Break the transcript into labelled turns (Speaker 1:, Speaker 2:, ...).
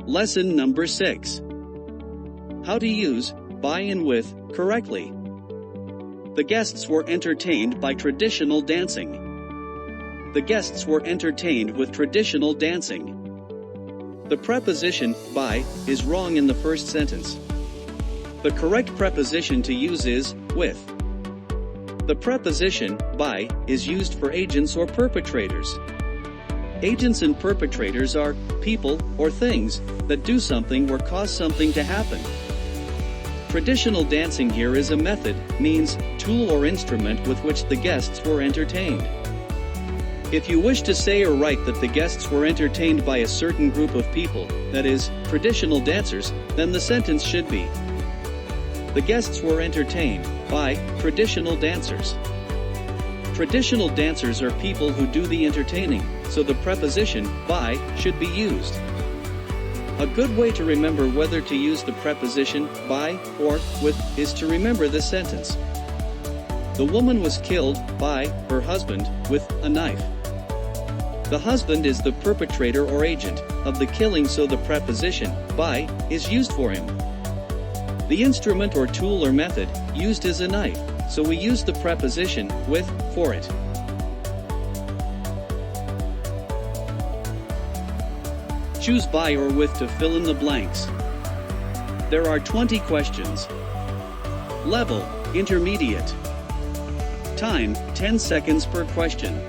Speaker 1: Lesson number 6. How to use by and with correctly. The guests were entertained by traditional dancing. The guests were entertained with traditional dancing. The preposition by is wrong in the first sentence. The correct preposition to use is with. The preposition by is used for agents or perpetrators. Agents and perpetrators are people or things that do something or cause something to happen. Traditional dancing here is a method, means, tool or instrument with which the guests were entertained. If you wish to say or write that the guests were entertained by a certain group of people, that is, traditional dancers, then the sentence should be: the guests were entertained by traditional dancers. Traditional dancers are people who do the entertaining, so the preposition by should be used. A good way to remember whether to use the preposition by or with is to remember this sentence. The woman was killed by her husband with a knife. The husband is the perpetrator or agent of the killing, so the preposition by is used for him. The instrument or tool or method used is a knife, so we use the preposition with for it. Choose by or with to fill in the blanks. There are 20 questions. Level: intermediate. Time: 10 seconds per question.